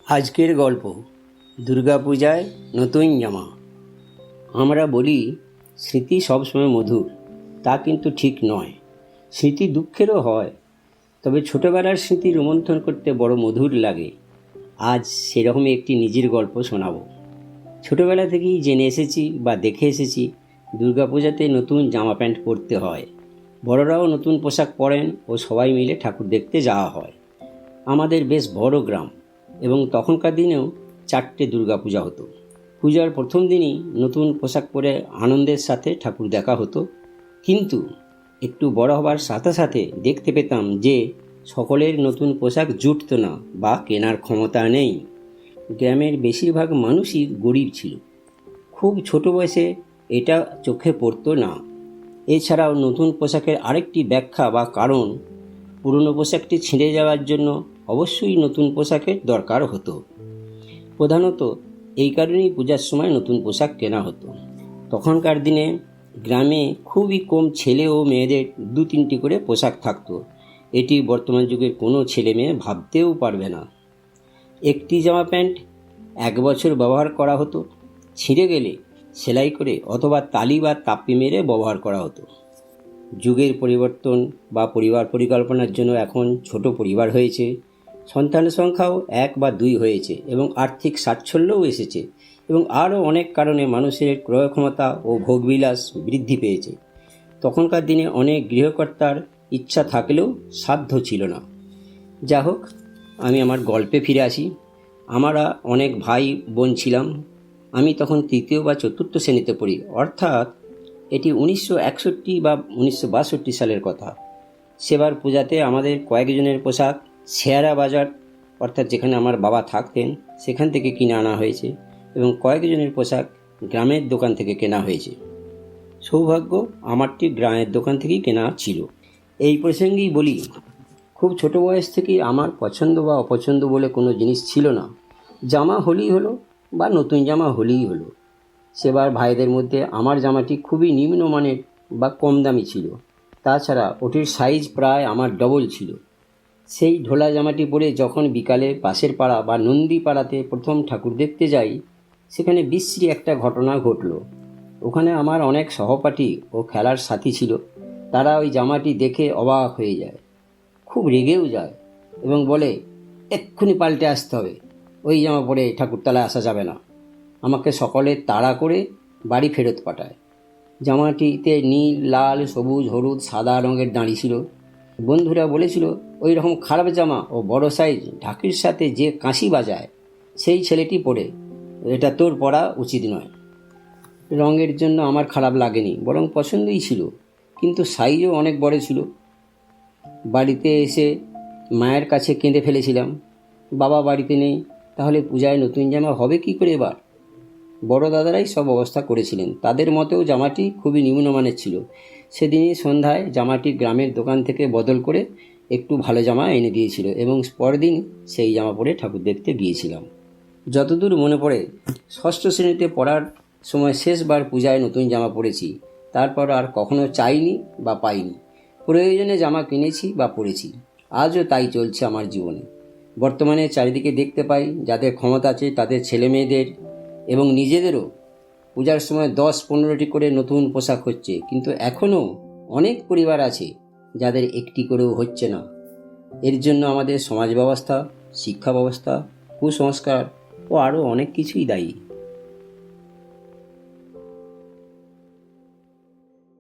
আজকের গল্প দুর্গাপূজায় নতুন জামা। আমরা বলি স্মৃতি সবসময় মধুর, তা কিন্তু ঠিক নয়। স্মৃতি দুঃখেরও হয়, তবে ছোটোবেলার স্মৃতি রোমন্থন করতে বড় মধুর লাগে। আজ সেরকমই একটি নিজের গল্প শোনাবো। ছোটোবেলা থেকেই জেনে এসেছি বা দেখে এসেছি দুর্গাপূজাতে নতুন জামা প্যান্ট পরতে হয়। বড়রাও নতুন পোশাক পরেন ও সবাই মিলে ঠাকুর দেখতে যাওয়া হয়। আমাদের বেশ বড় গ্রাম এবং তখনকার দিনেও 4টে দুর্গাপূজা হতো। পূজার প্রথম দিনই নতুন পোশাক পরে আনন্দের সাথে ঠাকুর দেখা হতো, কিন্তু একটু বড় হবার সাথে সাথে দেখতে পেতাম যে সকলের নতুন পোশাক জুটত না বা কেনার ক্ষমতা নেই। গ্রামের বেশিরভাগ মানুষই গরিব ছিল। খুব ছোট বয়সে এটা চোখে পড়তো না। এছাড়াও নতুন পোশাকের আরেকটি ব্যাখ্যা বা কারণ, পুরনো পোশাকটি ছিঁড়ে যাওয়ার জন্য অবশ্যই নতুন পোশাকের দরকার হতো। প্রধানত এই কারণেই পূজার সময় নতুন পোশাক কেনা হতো। তখনকার দিনে গ্রামে খুবই কম ছেলে ও মেয়েদের 2-3টি করে পোশাক থাকতো। এটি বর্তমান যুগের কোনো ছেলে মেয়ে ভাবতেও পারবে না। একটি জামা প্যান্ট 1 বছর ব্যবহার করা হতো, ছিঁড়ে গেলে সেলাই করে অথবা তালি বা তাপ্পি মেরে ব্যবহার করা হতো। যুগের পরিবর্তন বা পরিবার পরিকল্পনার জন্য এখন ছোট পরিবার হয়েছে, সন্তানের সংখ্যাও 1 বা 2 হয়েছে এবং আর্থিক স্বাচ্ছল্যও এসেছে, এবং আরও অনেক কারণে মানুষের ক্রয় ক্ষমতা ও ভোগবিলাস বৃদ্ধি পেয়েছে। তখনকার দিনে অনেক গৃহকর্তার ইচ্ছা থাকলেও সাধ্য ছিল না। যা হোক, আমি আমার গল্পে ফিরে আসি। আমরা অনেক ভাই বোন ছিলাম। আমি তখন 3য় বা 4র্থ শ্রেণীতে পড়ি, অর্থাৎ এটি 1961 বা 1962 সালের কথা। সেবার পূজাতে আমাদের কয়েকজনের পোশাক শেয়ারা বাজার, অর্থাৎ যেখানে আমার বাবা থাকতেন সেখান থেকে কিনে আনা হয়েছে, এবং কয়েকজনের পোশাক গ্রামের দোকান থেকে কেনা হয়েছে। সৌভাগ্য আমারটি গ্রামের দোকান থেকেই কেনা ছিল। এই প্রসঙ্গেই বলি, খুব ছোট বয়স থেকেই আমার পছন্দ বা অপছন্দ বলে কোনো জিনিস ছিল না। জামা হলেই হলো বা নতুন জামা হলেই হলো। সেবার ভাইদের মধ্যে আমার জামাটি খুবই নিম্নমানের বা কম দামি ছিল। তাছাড়া ওটির সাইজ প্রায় আমার ডবল ছিল। সেই ঢোলা জামাটি পরে যখন বিকালে পাশের পাড়া বা নন্দী পাড়াতে প্রথম ঠাকুর দেখতে যাই, সেখানে বিশ্রী একটা ঘটনা ঘটল। ওখানে আমার অনেক সহপাঠী ও খেলার সাথী ছিল। তারা ওই জামাটি দেখে অবাক হয়ে যায়, খুব রেগেও যায় এবং বলে, এক্ষুনি পাল্টে আসতে হবে, ওই জামা পরে ঠাকুরতলায় আসা যাবে না। আমাকে সকলে তাড়া করে বাড়ি ফেরত পাঠায়। জামাটিতে নীল, লাল, সবুজ, হলুদ, সাদা রঙের দাঁড়ি ছিল। বন্ধুরা বলেছিল, ওই রকম খারাপ জামা ও বড় সাইজ ঢাকির সাথে যে কাঁসি বাজায় সেই ছেলেটি পরে, এটা তোর পরা উচিত নয়। রঙের জন্য আমার খারাপ লাগেনি, বরং পছন্দই ছিল, কিন্তু সাইজও অনেক বড় ছিল। বাড়িতে এসে মায়ের কাছে কেঁদে ফেলেছিলাম। বাবা বাড়িতে নেই, তাহলে পূজায় নতুন জামা হবে কী করে এবার? বড় দাদারাই সব ব্যবস্থা করেছিলেন। তাদের মতেও জামাটি খুবই নিম্নমানের ছিল। সেদিনই সন্ধ্যায় জামাটি গ্রামের দোকান থেকে বদল করে একটু ভালো জামা এনে দিয়েছিল, এবং পরদিন সেই জামা পরে ঠাকুর দেখতে গিয়েছিলাম। যতদূর মনে পড়ে, 6ষ্ঠ শ্রেণীতে পড়ার সময় শেষবার পূজায় নতুন জামা পরেছি। তারপর আর কখনো চাইনি বা পাইনি। প্রয়োজনে জামা কিনেছি বা পরেছি। আজও তাই চলছে আমার জীবনে। বর্তমানে চারিদিকে দেখতে পাই, যাদের ক্ষমতা আছে তাদের ছেলে মেয়েদের এবং নিজেদেরও পূজার সময় 10-15টি করে নতুন পোশাক হচ্ছে, কিন্তু এখনও অনেক পরিবার আছে যাদের একটি করেও হচ্ছে না। এর জন্য আমাদের সমাজ ব্যবস্থা, শিক্ষা ব্যবস্থা, কুসংস্কার ও আরও অনেক কিছুই দায়ী।